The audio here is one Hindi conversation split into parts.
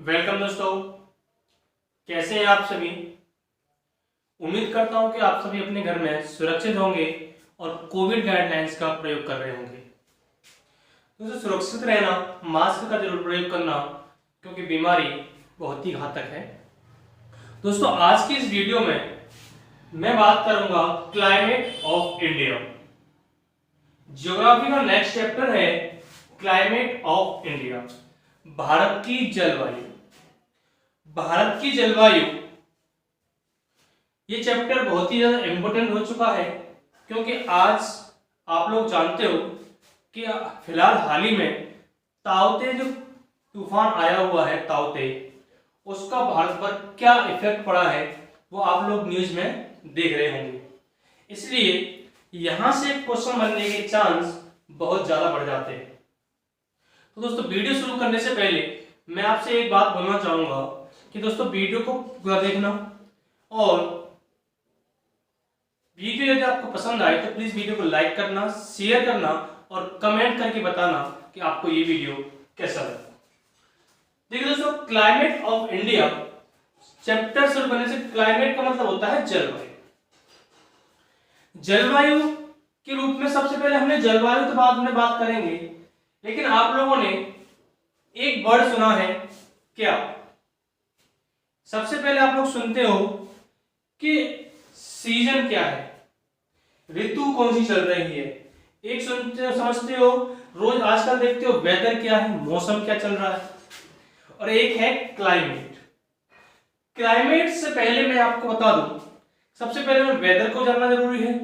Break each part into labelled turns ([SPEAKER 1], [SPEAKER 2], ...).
[SPEAKER 1] वेलकम दोस्तों, कैसे हैं आप सभी। उम्मीद करता हूं कि आप सभी अपने घर में सुरक्षित होंगे और कोविड गाइडलाइंस का प्रयोग कर रहे होंगे। दोस्तों, सुरक्षित रहना, मास्क का जरूर प्रयोग करना, क्योंकि बीमारी बहुत ही घातक है। दोस्तों, आज की इस वीडियो में मैं बात करूंगा क्लाइमेट ऑफ इंडिया। ज्योग्राफी का नेक्स्ट चैप्टर है क्लाइमेट ऑफ इंडिया, भारत की जलवायु। भारत की जलवायु ये चैप्टर बहुत ही ज्यादा इंपॉर्टेंट हो चुका है, क्योंकि आज आप लोग जानते हो कि फिलहाल हाल ही में ताउते जो तूफान आया हुआ है, ताउते, उसका भारत पर क्या इफेक्ट पड़ा है वो आप लोग न्यूज में देख रहे होंगे। इसलिए यहां से क्वेश्चन बनने के चांस बहुत ज्यादा बढ़ जाते हैं। तो दोस्तों, वीडियो शुरू करने से पहले मैं आपसे एक बात बोलना चाहूंगा कि दोस्तों वीडियो को पूरा देखना, और वीडियो यदि आपको पसंद आए तो प्लीज वीडियो को लाइक करना, शेयर करना और कमेंट करके बताना कि आपको ये वीडियो कैसा लगा। देखिए दोस्तों, क्लाइमेट ऑफ इंडिया चैप्टर शुरू करने से क्लाइमेट का मतलब होता है जलवायु। जलवायु के रूप में सबसे पहले हमने जलवायु तो बाद में बात करेंगे, लेकिन आप लोगों ने एक वर्ड सुना है क्या? सबसे पहले आप लोग सुनते हो कि सीजन क्या है, ऋतु कौन सी चल रही है। एक सुनते हो, समझते हो, रोज आजकल देखते हो वेदर क्या है, मौसम क्या चल रहा है। और एक है क्लाइमेट। क्लाइमेट से पहले मैं आपको बता दूं, सबसे पहले वेदर को जानना जरूरी है।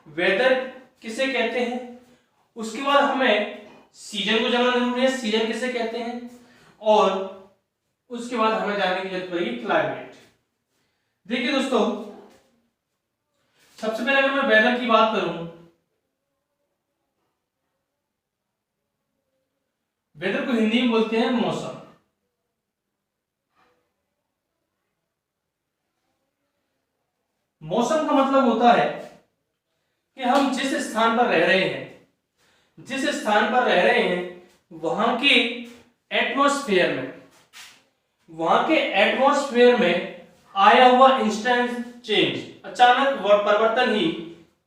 [SPEAKER 1] वेदर किसे कहते हैं, उसके बाद हमें सीजन को जानना जरूरी है, सीजन किसे कहते हैं, और उसके बाद हमें जानने की जरूरत पड़ेगी क्लाइमेट। देखिए दोस्तों, सबसे पहले अगर मैं वेदर की बात करूं, वेदर को हिंदी में बोलते हैं मौसम। मौसम का मतलब होता है कि हम जिस स्थान पर रह रहे हैं, जिस स्थान पर रह रहे हैं वहां के एटमॉस्फेयर में, वहां के एटमॉस्फेयर में आया हुआ इंस्टेंट चेंज, अचानक परिवर्तन ही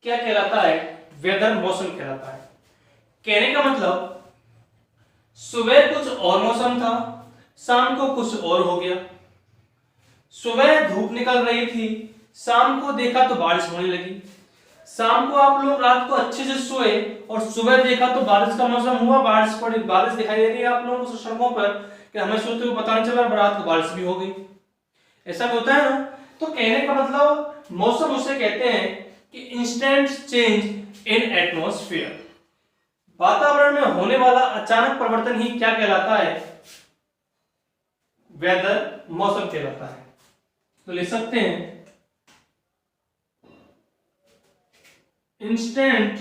[SPEAKER 1] क्या कहलाता है? वेदर, मौसम कहलाता है। कहने का मतलब सुबह कुछ और मौसम था, शाम को कुछ और हो गया। सुबह धूप निकल रही थी, शाम को देखा तो बारिश होने लगी। शाम को आप लोग रात को अच्छे से सोए और सुबह देखा तो बारिश का मौसम हुआ, बारिश पड़ी, बारिश दिखाई दे रही है आप लोगों को सड़कों पर, कि हमें सोते हुए पता नहीं चला, रात को बारिश भी हो गई। ऐसा भी होता है ना। तो कहने का मतलब मौसम उसे कहते हैं कि इंस्टेंट चेंज इन एटमॉस्फेयर, वातावरण में होने वाला अचानक परिवर्तन ही क्या कहलाता है? वेदर, मौसम कहलाता है। तो लिख सकते हैं instant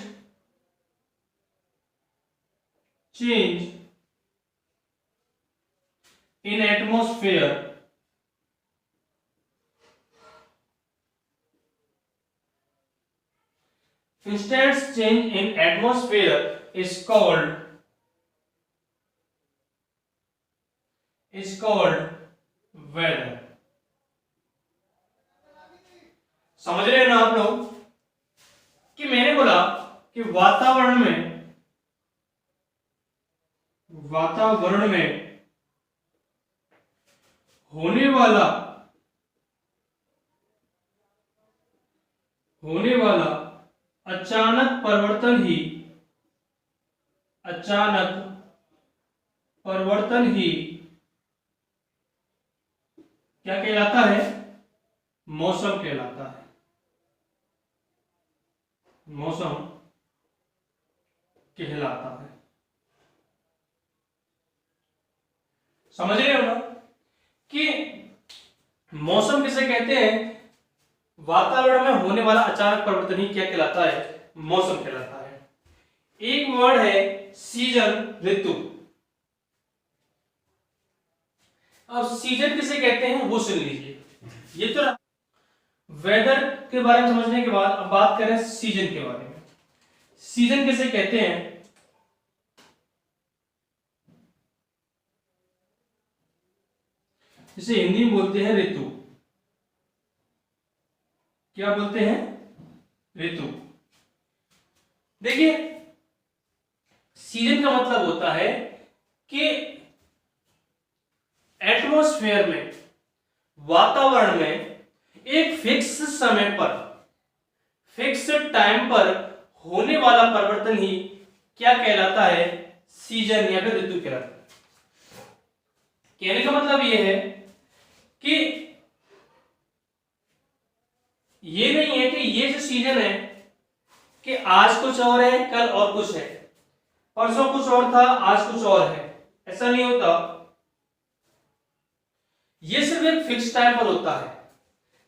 [SPEAKER 1] change in atmosphere instant change in atmosphere is called weather। समझ रहे हैं ना आप लोग कि मैंने बोला कि वातावरण में होने वाला अचानक परिवर्तन ही क्या कहलाता है? मौसम कहलाता है। मौसम कहलाता है। समझ रहे हो ना कि मौसम किसे कहते हैं? वातावरण में होने वाला अचानक परिवर्तन ही क्या कहलाता है? मौसम कहलाता है। एक वर्ड है सीजन, ऋतु। अब सीजन किसे कहते हैं वो सुन लीजिए। ये तो वेदर के बारे में समझने के बाद अब बात करें सीजन के बारे में। सीजन किसे कहते हैं? जिसे हिंदी में बोलते हैं ऋतु। क्या बोलते हैं? ऋतु। देखिए, सीजन का मतलब होता है कि एटमॉस्फेयर में, वातावरण में एक फिक्स समय पर, फिक्स टाइम पर होने वाला परिवर्तन ही क्या कहलाता है? सीजन या फिर ऋतु कहलाता है। कहने का मतलब यह है कि ये नहीं है कि ये जो सीजन है कि आज कुछ और है, कल और कुछ है, परसों कुछ और था, आज कुछ और है, ऐसा नहीं होता। ये सिर्फ एक फिक्स टाइम पर होता है।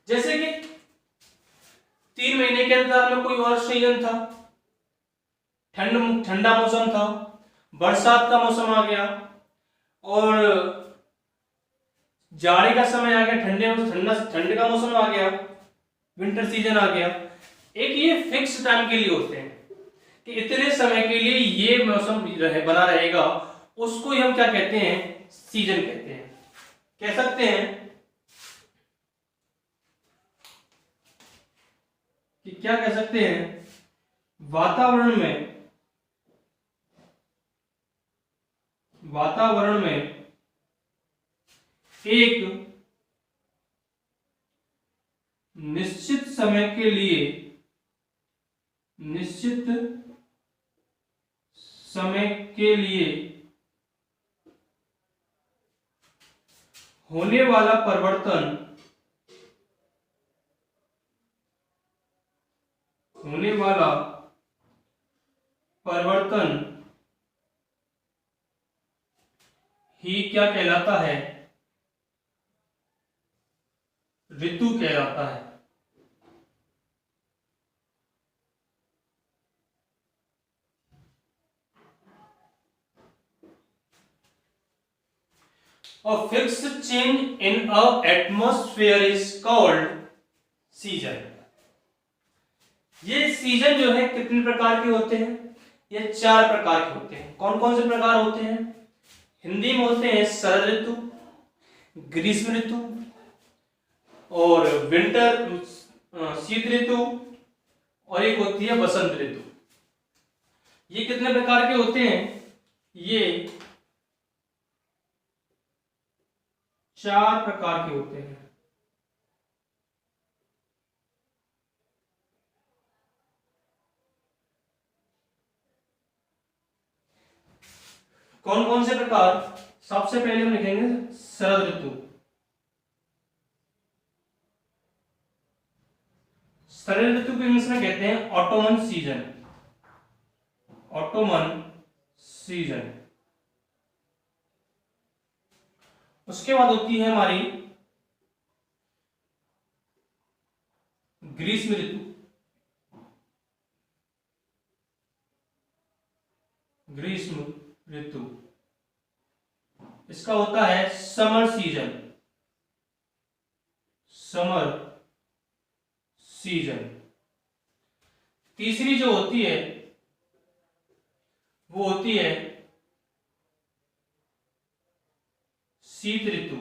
[SPEAKER 1] जैसे कि 3 महीने के अंदर में कोई और सीजन था, ठंडा मौसम था, बरसात का मौसम आ गया, और जाड़े का समय आ गया, ठंडे का मौसम आ गया, विंटर सीजन आ गया। एक ये फिक्स टाइम के लिए होते हैं कि इतने समय के लिए ये मौसम बना रहेगा, उसको हम क्या कहते हैं? सीजन कहते हैं। कह सकते हैं कि क्या कह सकते हैं? वातावरण में एक निश्चित समय के लिए होने वाला परिवर्तन ही क्या कहलाता है? ऋतु कहलाता है। A fixed change in a atmosphere is called season. ये सीजन जो है कितने प्रकार के होते हैं? ये 4 प्रकार के होते हैं। कौन कौन से प्रकार होते हैं? हिंदी में होते हैं शरद ऋतु, ग्रीष्म ऋतु, और विंटर शीत ऋतु, और एक होती है बसंत ऋतु। ये कितने प्रकार के होते हैं? ये 4 प्रकार के होते हैं। कौन कौन से प्रकार? सबसे पहले हम लिखेंगे शरद ऋतु। शरद ऋतु को इंग्लिश में कहते हैं ऑटोमन सीजन। Ottoman season. उसके बाद होती है हमारी ग्रीष्म ऋतु। ग्रीष्म ऋतु, इसका होता है समर सीजन। Summer season. तीसरी जो होती है वो होती है शीत ऋतु।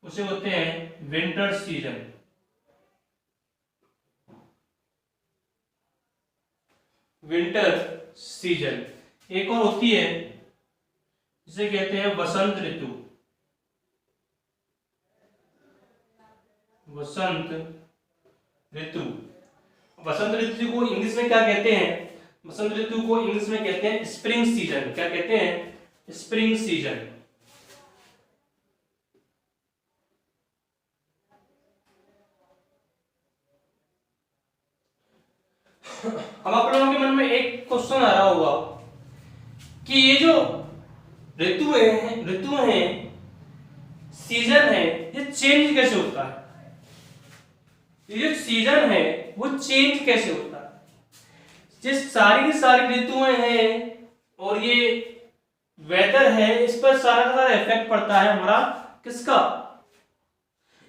[SPEAKER 1] उसे होते हैं विंटर सीजन। Winter season. एक और होती है जिसे कहते हैं वसंत ऋतु। वसंत ऋतु। वसंत ऋतु को इंग्लिश में क्या कहते हैं? वसंत ऋतु को इंग्लिश में कहते हैं स्प्रिंग सीजन। क्या कहते हैं? Spring season. अब आप लोगों के मन में एक क्वेश्चन आ रहा होगा कि ये जो ऋतु है, सीजन है, ये चेंज कैसे होता है? ये जो सीजन है वो चेंज कैसे होता है? जिस सारी की सारी ऋतुएं हैं और ये वेदर है, इस पर सारा का सारा इफेक्ट पड़ता है हमारा। किसका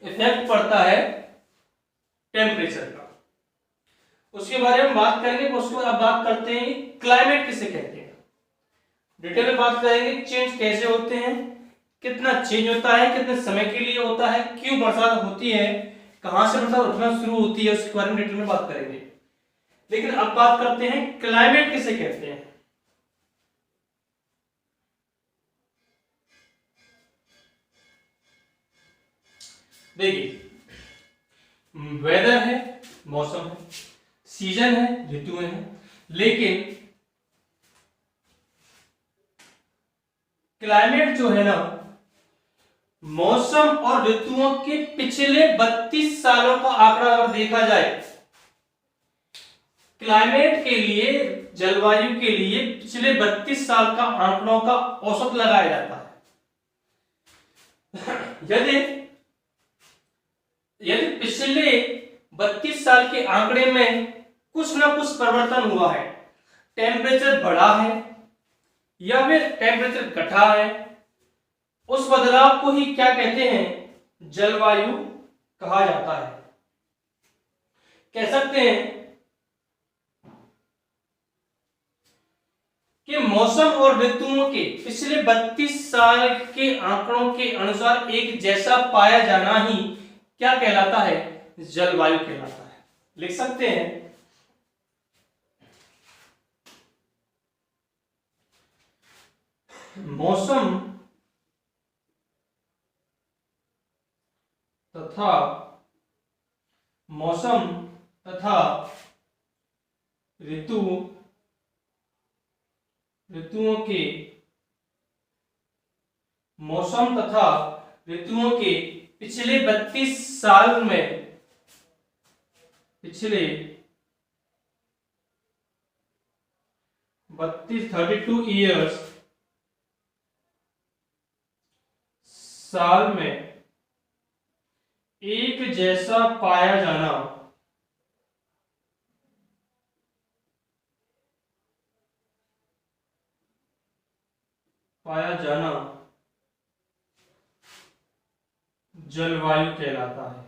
[SPEAKER 1] इफेक्ट पड़ता है? टेम्परेचर का। उसके बारे में बात करेंगे। उसके बाद अब बात करते हैं क्लाइमेट किसे कहते हैं। डिटेल में बात करेंगे चेंज कैसे होते हैं, कितना चेंज होता है, कितने समय के लिए होता है, क्यों बरसात होती है, कहां से बरसात उठना शुरू होती है, उसके बारे में डिटेल में बात करेंगे। लेकिन अब बात करते हैं क्लाइमेट किसे कहते हैं। देखिए, वेदर है, मौसम है, सीजन है, ऋतुएं हैं, लेकिन क्लाइमेट जो है ना, मौसम और ऋतुओं के पिछले 32 सालों का आंकड़ा अगर देखा जाए, क्लाइमेट के लिए, जलवायु के लिए पिछले 32 साल का आंकड़ों का औसत लगाया जाता है। यदि पिछले 32 साल के आंकड़े में कुछ ना कुछ परिवर्तन हुआ है, टेम्परेचर बढ़ा है या फिर टेम्परेचर घटा है, उस बदलाव को ही क्या कहते हैं, जलवायु कहा जाता है। कह सकते हैं कि मौसम और ऋतुओं के पिछले 32 साल के आंकड़ों के अनुसार एक जैसा पाया जाना ही क्या कहलाता है, जलवायु कहलाता है। लिख सकते हैं मौसम तथा ऋतुओं के पिछले 32 साल में, पिछले 32 ईयर्स साल में एक जैसा पाया जाना जलवायु कहलाता है।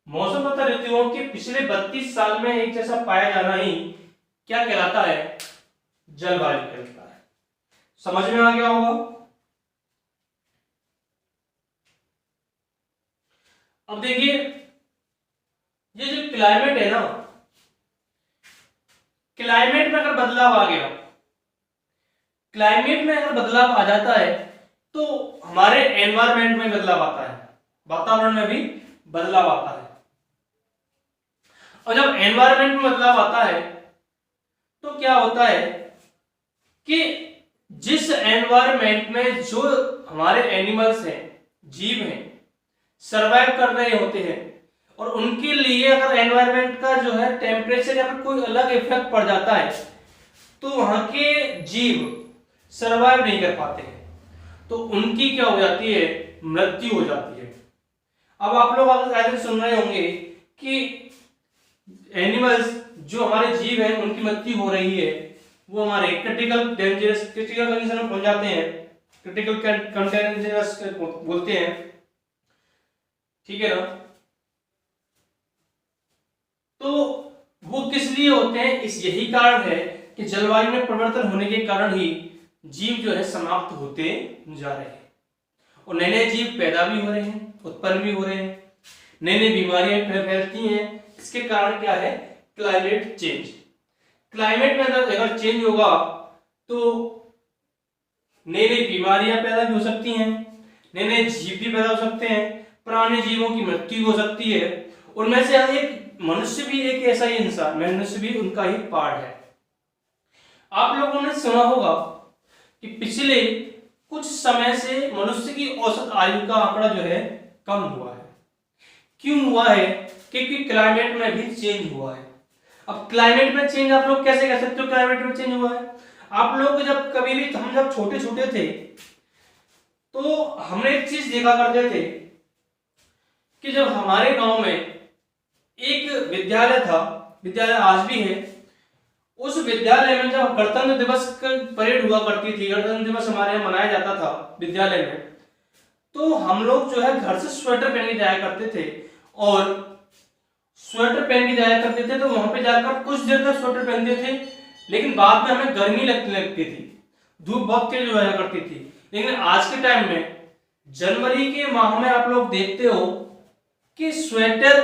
[SPEAKER 1] मौसम तथा ऋतुओं के पिछले 32 साल में एक जैसा पाया जाना ही क्या कहलाता है, जलवायु कहलाता है। समझ में आ गया होगा। अब देखिए, ये जो क्लाइमेट है ना, क्लाइमेट में अगर बदलाव आ गया, क्लाइमेट में अगर बदलाव आ जाता है तो हमारे एनवायरमेंट में बदलाव आता है, वातावरण में भी बदलाव आता है। और जब एनवायरमेंट में बदलाव आता है तो क्या होता है कि जिस एनवायरमेंट में जो हमारे एनिमल्स हैं, जीव हैं, सरवाइव कर रहे होते हैं, और उनके लिए अगर एनवायरमेंट का जो है टेम्परेचर या फिर कोई अलग इफेक्ट पड़ जाता है तो वहां के जीव सरवाइव नहीं कर पाते हैं, तो उनकी क्या हो जाती है, मृत्यु हो जाती है। अब आप लोग अगर सुन रहे होंगे कि एनिमल्स जो हमारे जीव हैं उनकी मृत्यु हो रही है, वो हमारे क्रिटिकल कंडीशन में पहुंच जाते हैं, क्रिटिकल कंडेंजरस बोलते हैं, ठीक है ना। तो वो किस लिए होते हैं, इस यही कारण है कि जलवायु में परिवर्तन होने के कारण ही जीव जो है समाप्त होते जा रहे हैं, और नए नए जीव पैदा भी हो रहे हैं, उत्पन्न भी हो रहे हैं, नई नई बीमारियां फैलती हैं। इसके कारण क्या है, क्लाइमेट चेंज। क्लाइमेट में अगर चेंज होगा तो नई नई बीमारियां पैदा भी हो सकती हैं, नए नए जीव भी पैदा हो सकते हैं, पुराने जीवों की मृत्यु हो सकती है, उनमें से एक मनुष्य भी एक ऐसा ही इंसान, मनुष्य भी उनका ही पार्ट है। आप लोगों ने सुना होगा कि पिछले कुछ समय से मनुष्य की औसत आयु का आंकड़ा जो है कम हुआ है। क्यों हुआ है, क्योंकि क्लाइमेट में भी चेंज हुआ है। अब क्लाइमेट में चेंज आप लोग कैसे कह सकते हो क्लाइमेट में चेंज हुआ है? आप लोग जब कभी भी, हम जब छोटे छोटे थे तो हमने एक चीज देखा करते थे कि जब हमारे गांव में एक विद्यालय था, विद्यालय आज भी है, उस विद्यालय में जब गणतंत्र दिवस की परेड हुआ करती थी, गणतंत्र दिवस हमारे यहाँ मनाया जाता था विद्यालय में, तो हम लोग जो है घर से स्वेटर पहन के जाया करते थे, और स्वेटर पहन के जाया करते थे, तो वहां पे जाकर कुछ देर तक स्वेटर पहनते थे, लेकिन बाद में हमें गर्मी लगने लगती थी, धूप बहुत तेज हो जाया करती थी। लेकिन आज के टाइम में जनवरी के माह में आप लोग देखते हो कि स्वेटर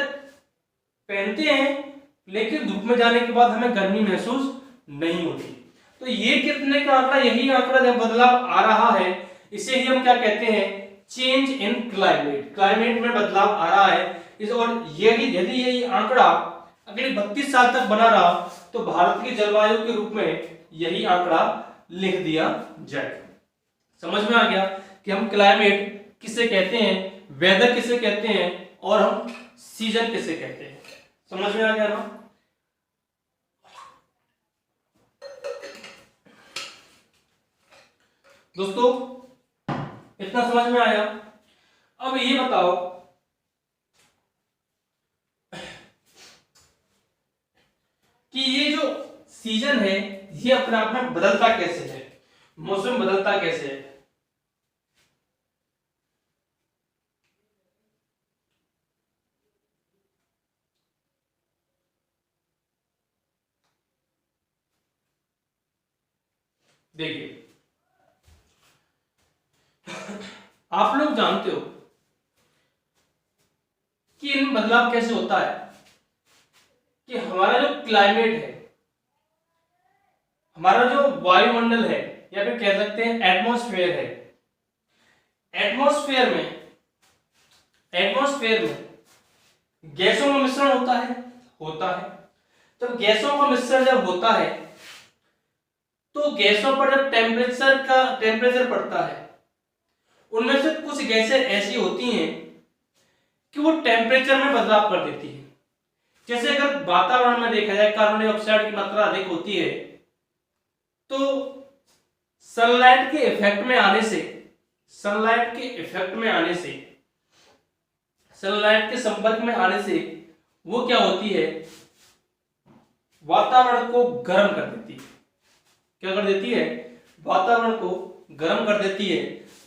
[SPEAKER 1] पहनते हैं, लेकिन धूप में जाने के बाद हमें गर्मी महसूस नहीं होती। तो ये कितने का आंकड़ा, यही आंकड़ा जब बदलाव आ रहा है, इसे ही हम क्या कहते हैं, चेंज इन क्लाइमेट। क्लाइमेट में बदलाव आ रहा है इस, और यही यदि यही आंकड़ा अगले 32 साल तक बना रहा तो भारत की जलवायु के रूप में यही आंकड़ा लिख दिया जाए। समझ में आ गया कि हम क्लाइमेट किसे कहते हैं, वेदर किसे कहते हैं, और हम सीजन किसे कहते हैं। समझ में आ गया ना। दोस्तों इतना समझ में आया। अब ये बताओ कि ये जो सीजन है ये अपने आप में बदलता कैसे है, मौसम बदलता कैसे है। देखिए आप लोग जानते हो कि इन बदलाव कैसे होता है कि हमारा जो क्लाइमेट है, हमारा जो वायुमंडल है, या फिर कह सकते हैं एटमॉस्फेयर है, एटमॉस्फेयर में गैसों का मिश्रण होता है। तो गैसों का मिश्रण जब होता है तो गैसों पर जब टेम्परेचर पड़ता है, उनमें से कुछ गैसें ऐसी होती हैं कि वो टेम्परेचर में बदलाव कर देती है। जैसे अगर वातावरण में देखा जाए कार्बन डाइऑक्साइड की मात्रा अधिक होती है तो सनलाइट के इफेक्ट में आने से, सनलाइट के संपर्क में आने से वो क्या होती है, वातावरण को गर्म कर देती है। क्या कर देती है, वातावरण को गर्म कर देती है।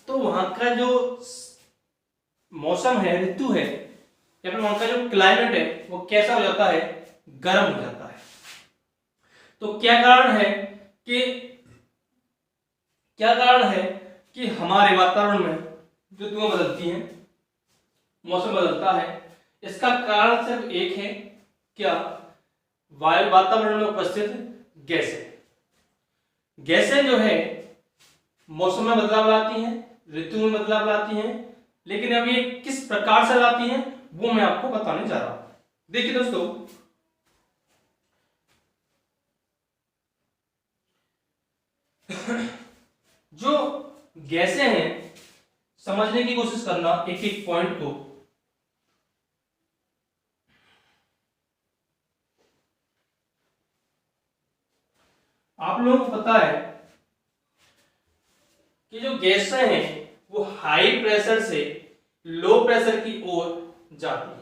[SPEAKER 1] तो वहां का जो मौसम है, ऋतु है, या फिर वहां का जो क्लाइमेट है वो कैसा हो जाता है, गर्म हो जाता है। तो क्या कारण है कि हमारे वातावरण में ऋतुएं बदलती हैं, मौसम बदलता है। इसका कारण सिर्फ एक है, क्या, वातावरण में उपस्थित गैसें जो है मौसम में बदलाव लाती हैं, ऋतु में बदलाव लाती हैं। लेकिन अब ये किस प्रकार से लाती हैं वो मैं आपको बताने जा रहा हूं। देखिए दोस्तों, जो गैसें हैं, समझने की कोशिश करना एक एक पॉइंट को। आप लोगों को पता है कि जो गैसें हैं वो हाई प्रेशर से लो प्रेशर की ओर जाती है।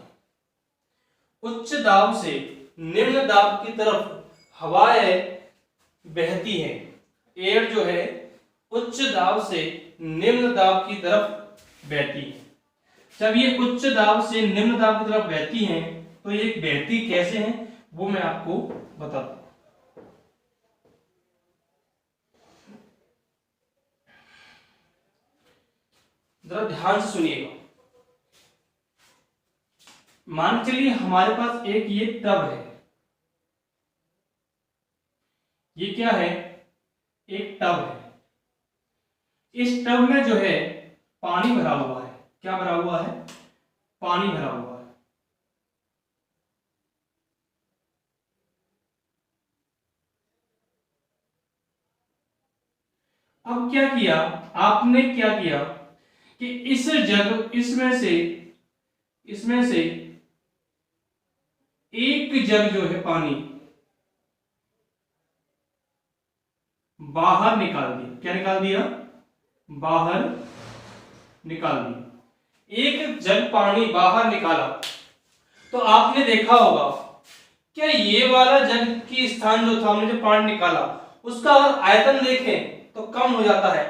[SPEAKER 1] उच्च दाब से निम्न दाब की तरफ हवाएं बहती हैं। एयर जो है उच्च दाब से निम्न दाब की तरफ बहती है। जब ये उच्च दाब से निम्न दाब की तरफ बहती हैं तो ये बहती कैसे हैं वो मैं आपको बताता हूं। जरा ध्यान से सुनिएगा। मान चलिए हमारे पास एक ये टब है, ये क्या है, एक टब है। इस टब में जो है पानी भरा हुआ है। क्या भरा हुआ है, पानी भरा हुआ है। अब क्या किया आपने, क्या किया कि इसमें से एक जग जो है पानी बाहर निकाल दिया। क्या निकाल दिया, बाहर निकाल दिया। एक जग पानी बाहर निकाला तो आपने देखा होगा क्या ये वाला जग की स्थान जो था, हमने जो पानी निकाला उसका अगर आयतन देखें तो कम हो जाता है,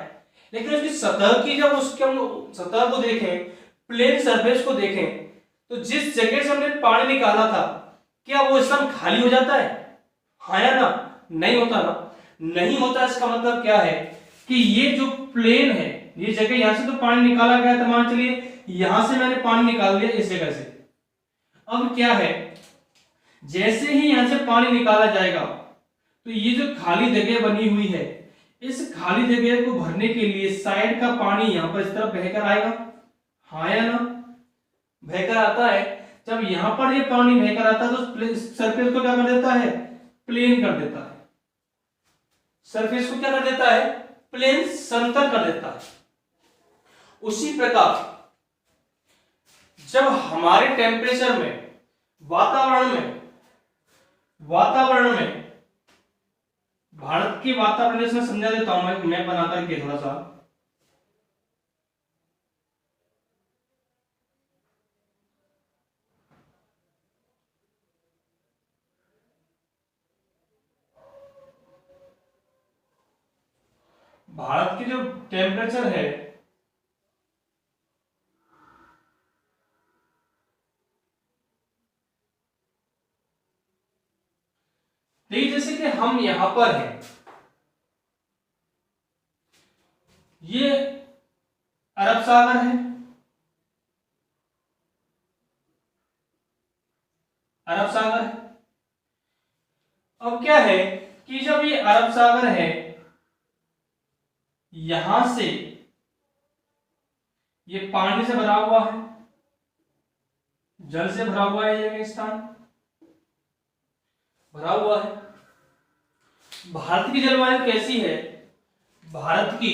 [SPEAKER 1] लेकिन उसकी सतह की जब उसके हम सतह को देखें, प्लेन सरफेस को देखें तो जिस जगह से हमने पानी निकाला था क्या वो स्थान खाली हो जाता है? हाँ या ना? नहीं होता ना। नहीं होता, इसका मतलब क्या है कि ये जो प्लेन है, ये जगह, यहां से तो पानी निकाला गया था, मान चलिए यहां से मैंने पानी निकाल लिया इस जगह से। अब क्या है, जैसे ही यहां से पानी निकाला जाएगा तो ये जो खाली जगह बनी हुई है, इस खाली जगह को भरने के लिए साइड का पानी यहां पर इस तरफ बहकर आएगा। हाँ या ना? बहकर आता है। जब यहां पर ये पानी बहकर आता है तो सरफेस को क्या कर देता है? प्लेन कर देता है। सरफेस को क्या कर देता है? प्लेन, समतल कर देता है। उसी प्रकार जब हमारे टेम्परेचर में, वातावरण में भारत के वातावरण से समझा देता हूं मैं मैप बना करके थोड़ा सा। भारत की जो टेम्परेचर है, देखिए जैसे कि हम यहां पर हैं, ये अरब सागर है, अरब सागर है। अब क्या है कि जब ये अरब सागर है, यहां से ये पानी से भरा हुआ है, जल से भरा हुआ है, ये स्थान भरा हुआ है। भारत की जलवायु कैसी है? भारत की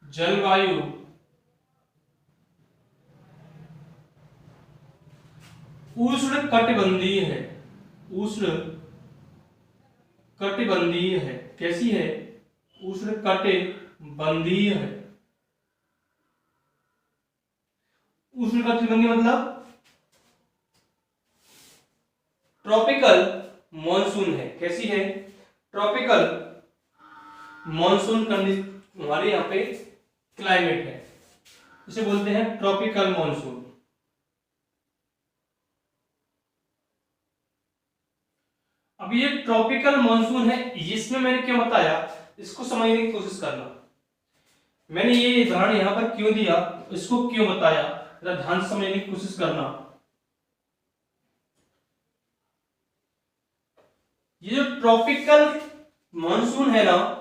[SPEAKER 1] जलवायु उष्ण कटिबंधीय है। उष्ण कटिबंधीय है। कैसी है? उष्ण कटिबंधीय है। उष्ण कटिबंधीय मतलब ट्रॉपिकल मॉनसून है। कैसी है? ट्रॉपिकल मॉनसून कंडीशन हमारे यहाँ पे क्लाइमेट है, इसे बोलते हैं ट्रॉपिकल मॉनसून। अब ये ट्रॉपिकल मॉनसून है, इसमें मैंने क्यों बताया, इसको समझने की कोशिश करना। मैंने ये उदाहरण यहां पर क्यों दिया, इसको क्यों बताया, जरा ध्यान से समझने की कोशिश करना। ये जो ट्रॉपिकल मॉनसून है ना,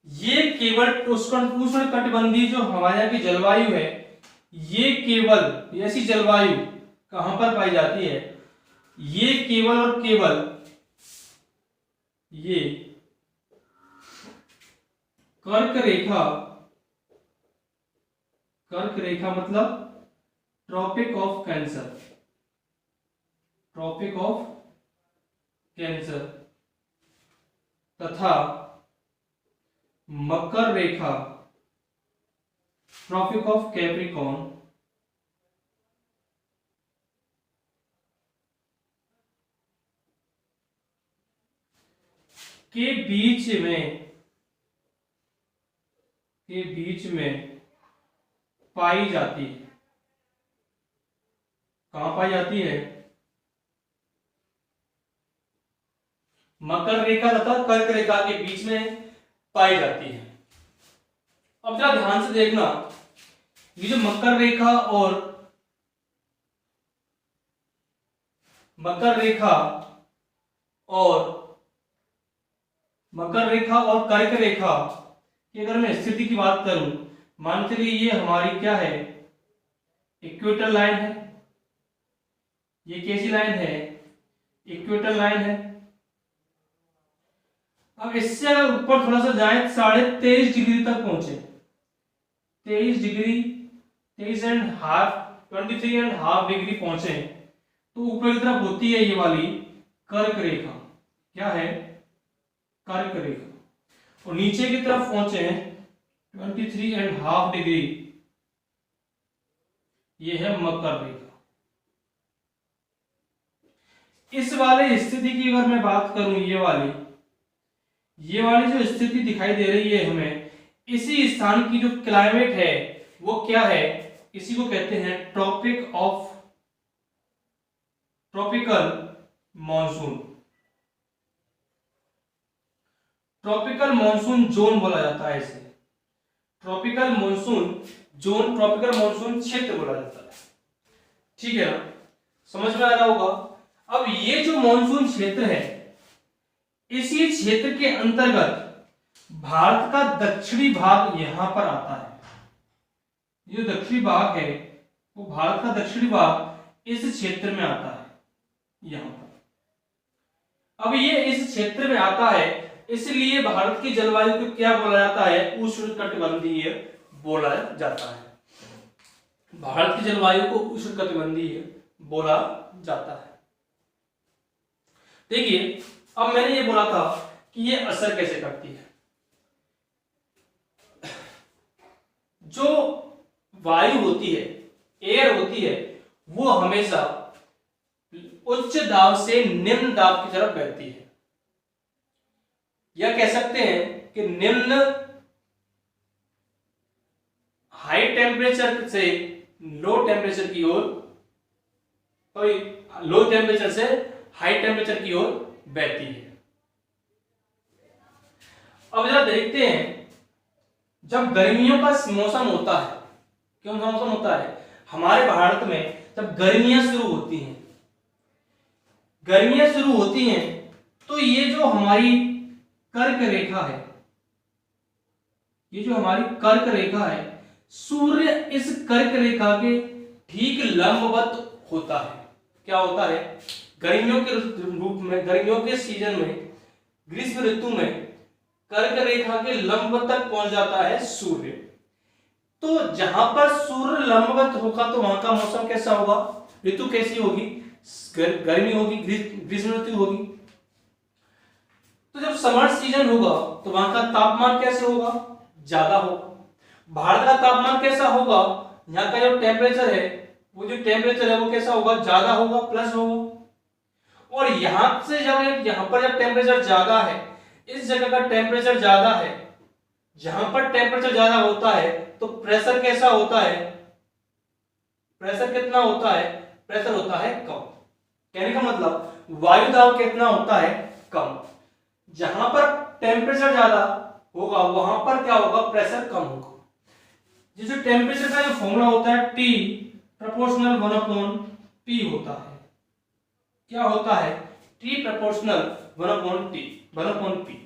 [SPEAKER 1] ये केवल उष्ण कटिबंधीय जो हमारे यहाँ की जलवायु है, ये केवल ऐसी जलवायु कहां पर पाई जाती है? ये केवल और केवल ये कर्क रेखा मतलब tropic of cancer, tropic of cancer तथा मकर रेखा ट्रॉपिक ऑफ कैप्रिकॉर्न के बीच में पाई जाती है। कहां पाई जाती है? मकर रेखा तथा कर्क रेखा के बीच में पाई जाती है। अब जरा ध्यान से देखना, ये जो मकर रेखा और कर्क रेखा की अगर मैं स्थिति की बात करूं, मान चलिए ये हमारी क्या है? इक्वेटर लाइन है। ये कैसी लाइन है? इक्वेटर लाइन है। अब इससे अगर ऊपर थोड़ा सा जाए, 23.5 डिग्री तक पहुंचे, 23 डिग्री, 23.5 डिग्री पहुंचे, तो ऊपर की तरफ होती है ये वाली कर्क रेखा। क्या है? कर्क रेखा। और नीचे की तरफ पहुंचे 23.5 डिग्री, ये है मकर रेखा। इस वाले स्थिति की अगर मैं बात करूं, ये वाली जो स्थिति दिखाई दे रही है हमें, इसी स्थान की जो क्लाइमेट है वो क्या है, इसी को कहते हैं tropical monsoon. Tropical monsoon zone बोला जाता है इसे, tropical monsoon zone, tropical monsoon क्षेत्र बोला जाता है। ठीक है ना, समझ में आ रहा होगा। अब ये जो मॉनसून क्षेत्र है, इसी क्षेत्र के अंतर्गत भारत का दक्षिणी भाग यहां पर आता है। जो दक्षिणी भाग है वो भारत का दक्षिणी भाग इस क्षेत्र में आता है, यहां पर। अब ये इस क्षेत्र में आता है, इसलिए भारत की जलवायु को क्या बोला जाता है, उष्णकटिबंधीय बोला जाता है। भारत की जलवायु को उष्णकटिबंधीय बोला जाता है। देखिए, अब मैंने ये बोला था कि ये असर कैसे करती है। जो वायु होती है, एयर होती है, वो हमेशा उच्च दाब से निम्न दाब की तरफ बहती है, या कह सकते हैं कि निम्न हाई टेम्परेचर से लो टेम्परेचर की ओर, लो टेम्परेचर से हाई टेम्परेचर की ओर बहती है। अब जरा देखते हैं, जब गर्मियों का मौसम होता है, क्यों मौसम होता है हमारे भारत में, जब गर्मियां शुरू होती हैं, गर्मियां शुरू होती हैं तो ये जो हमारी कर्क रेखा है, ये जो हमारी कर्क रेखा है, सूर्य इस कर्क रेखा के ठीक लंबवत होता है। क्या होता है, गर्मियों के रूप में, गर्मियों के सीजन में, ग्रीष्म ऋतु में कर्क रेखा के लंबवत तक पहुंच जाता है सूर्य। तो जहां पर सूर्य लंबवत होगा तो वहां का मौसम कैसा होगा, ऋतु कैसी होगी, गर्मी होगी, ग्रीष्म ऋतु होगी। तो जब समर सीजन होगा तो वहां का तापमान कैसे होगा, ज्यादा होगा। भारत का तापमान कैसा होगा, यहाँ का जो टेम्परेचर है, वो जो टेम्परेचर है वो कैसा होगा, ज्यादा होगा, प्लस होगा। और यहां से जब यहाँ पर जब टेम्परेचर ज्यादा है, इस जगह का टेम्परेचर ज्यादा है, जहां पर टेम्परेचर ज्यादा होता है तो प्रेशर कैसा होता है, प्रेशर कितना होता है, प्रेशर होता है कम। कहने का मतलब वायु दाब कितना होता है, कम। जहां पर टेम्परेचर ज्यादा होगा वहां पर क्या होगा, प्रेशर कम होगा। जिस टेम्परेचर का जो फॉर्मूला होता है T प्रोपोर्शनल 1/P होता है। क्या होता है, T प्रोपोर्शनल 1/P।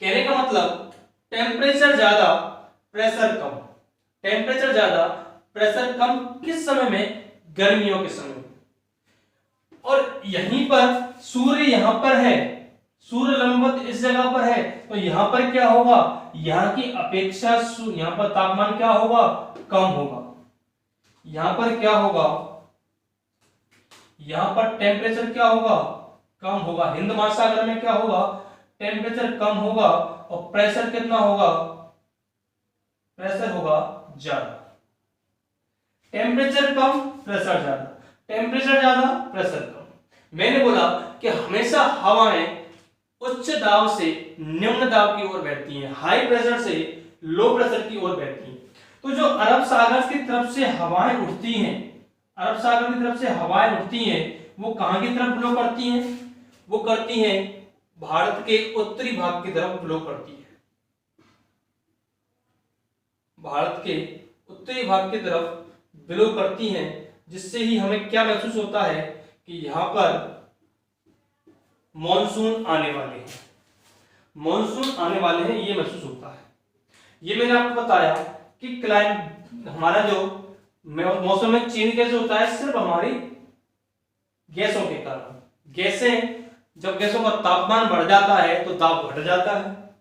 [SPEAKER 1] कहने का मतलब टेम्परेचर ज्यादा प्रेशर कम, टेम्परेचर ज्यादा प्रेशर कम, किस समय में, गर्मियों के समय में। और यहीं पर सूर्य यहां पर है, सूर्य लंबवत इस जगह पर है, तो यहां पर क्या होगा, यहां की अपेक्षा यहां पर तापमान क्या होगा, कम होगा। यहां पर क्या होगा, यहां पर टेम्परेचर क्या होगा, कम होगा। हिंद महासागर में क्या होगा, टेम्परेचर कम होगा और प्रेशर कितना होगा, प्रेशर होगा ज्यादा। टेम्परेचर कम, प्रेशर ज्यादा, टेम्परेचर ज्यादा, प्रेशर कम। मैंने बोला कि हमेशा हवाएं उच्च दाब से निम्न दाब की ओर बहती हैं, हाई प्रेशर से लो प्रेशर की ओर बहती हैं। तो जो अरब सागर की तरफ से हवाएं उठती हैं, अरब सागर की तरफ से हवाएं उठती हैं, वो कहां की तरफ ब्लो करती हैं, वो करती हैं भारत के उत्तरी भाग की तरफ ब्लो करती है। भारत के उत्तरी भाग की तरफ ब्लो करती हैं, जिससे ही हमें क्या महसूस होता है कि यहां पर मॉनसून आने वाले हैं, मॉनसून आने वाले हैं, ये महसूस होता है। ये मैंने आपको बताया कि हमारा जो मौसम में चेंज कैसे होता है, सिर्फ हमारी गैसों के कारण। गैसें, जब गैसों का तापमान बढ़ जाता है तो दाब घट जाता है,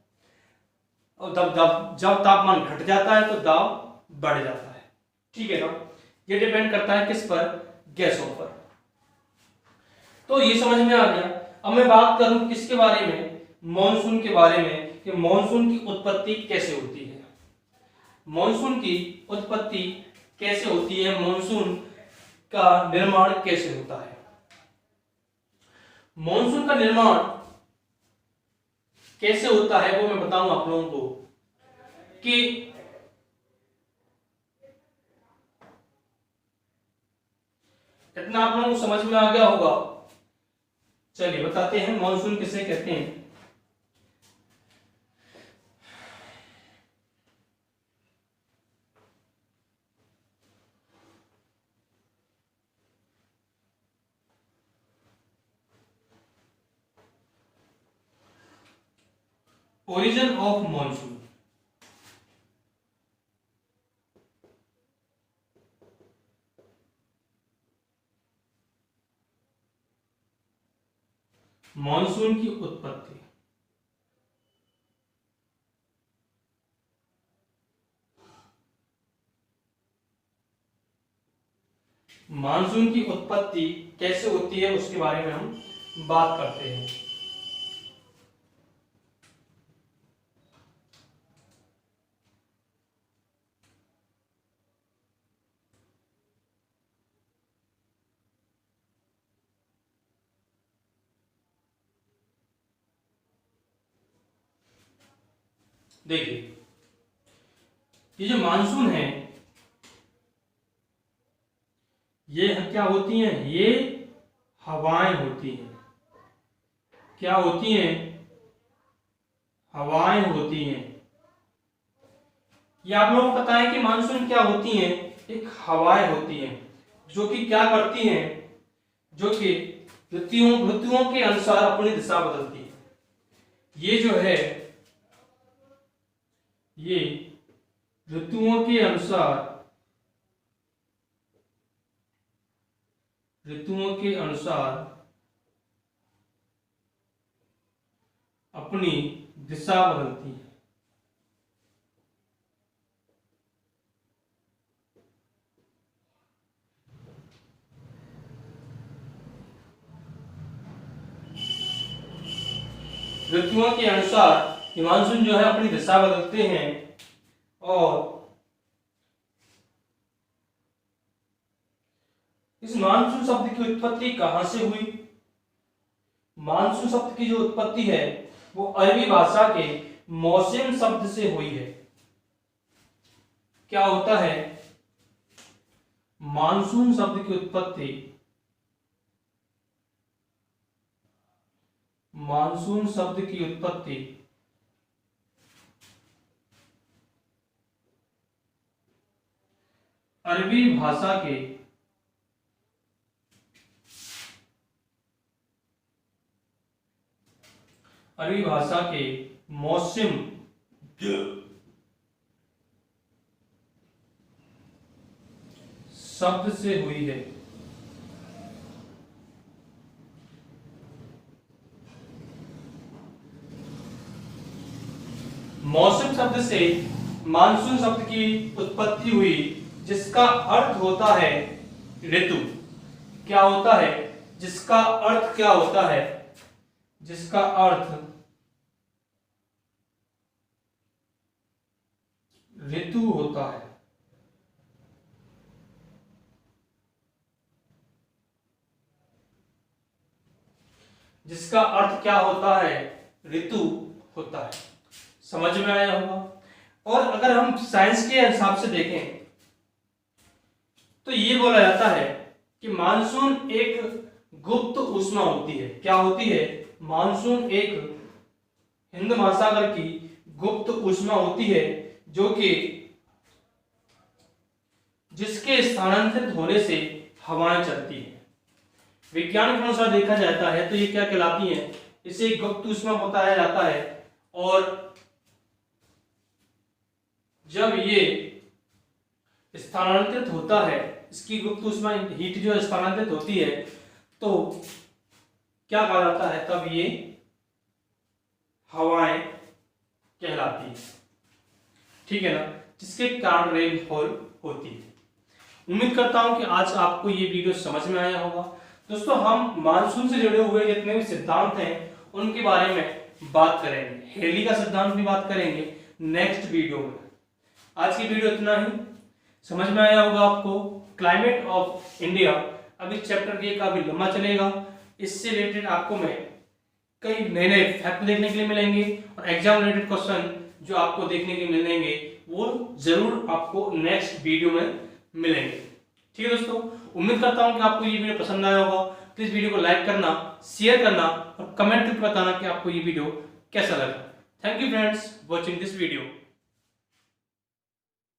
[SPEAKER 1] और जब तापमान घट जाता है तो दाब बढ़ जाता है। ठीक है ना, ये डिपेंड करता है किस पर, गैसों पर। तो ये समझ में आ गया। अब मैं बात करूं किसके बारे में, मॉनसून के बारे में, कि मॉनसून की उत्पत्ति कैसे होती है। मॉनसून की उत्पत्ति कैसे होती है, मॉनसून का निर्माण कैसे होता है। मॉनसून का निर्माण कैसे होता है वो मैं बताऊंगा आप लोगों को। कि इतना आप लोगों को समझ में आ गया होगा। चलिए बताते हैं मॉनसून किसे कहते हैं। Origin of monsoon. मॉनसून की उत्पत्ति। मानसून की उत्पत्ति कैसे होती है उसके बारे में हम बात करते हैं। देखिए ये जो मानसून है ये क्या होती हैं, ये हवाएं होती हैं। क्या होती हैं? हवाएं होती हैं। ये आप लोगों को पता है कि मानसून क्या होती हैं, एक हवाएं होती हैं जो कि क्या करती हैं, जो कि ऋतुओं के अनुसार अपनी दिशा बदलती है। ये जो है ये ऋतुओं के अनुसार अपनी दिशा बदलती है। ऋतुओं के अनुसार मानसून जो है अपनी दिशा बदलते हैं। और इस मानसून शब्द की उत्पत्ति कहां से हुई? मानसून शब्द की जो उत्पत्ति है वो अरबी भाषा के मौसम शब्द से हुई है। क्या होता है? मानसून शब्द की उत्पत्ति अरबी भाषा के मौसम शब्द से हुई है। मौसम शब्द से मानसून शब्द की उत्पत्ति हुई, जिसका अर्थ होता है ऋतु। क्या होता है? जिसका अर्थ क्या होता है? जिसका अर्थ ऋतु होता है। जिसका अर्थ क्या होता है? ऋतु होता है। समझ में आया होगा। और अगर हम साइंस के हिसाब से देखें तो ये बोला जाता है कि मानसून एक गुप्त ऊष्मा होती है। क्या होती है? मानसून एक हिंद महासागर की गुप्त ऊष्मा होती है, जो कि जिसके स्थानांतरित होने से हवाएं चलती हैं। विज्ञान के अनुसार देखा जाता है तो ये क्या कहलाती हैं? इसे गुप्त ऊष्मा बताया जाता है। और जब ये स्थानांतरित होता है, इसकी गुप्त ऊष्मा हीट जो स्थानांतरित होती है, तो क्या कहा जाता है? तब ये हवाएं कहलाती है। ठीक है ना? जिसके कारण रेनफॉल होती है। उम्मीद करता हूं कि आज आपको ये वीडियो समझ में आया होगा। दोस्तों, हम मानसून से जुड़े हुए जितने भी सिद्धांत हैं उनके बारे में बात करेंगे। हेली का सिद्धांत भी बात करेंगे नेक्स्ट वीडियो में। आज की वीडियो इतना ही। समझ में आया होगा आपको। क्लाइमेट ऑफ इंडिया अभी चैप्टर 1 का भी लंबा चलेगा। इससे रिलेटेड आपको मैं कई नए नए फैक्ट देखने के लिए मिलेंगे और एग्जाम रिलेटेड क्वेश्चन जो आपको देखने के मिलेंगे वो जरूर आपको नेक्स्ट वीडियो में मिलेंगे। ठीक है दोस्तों, उम्मीद करता हूं कि आपको ये वीडियो पसंद आया होगा। प्लीज वीडियो को लाइक करना, शेयर करना और कमेंट करके बताना कि आपको ये वीडियो कैसा लगा। Thank you friends watching this video.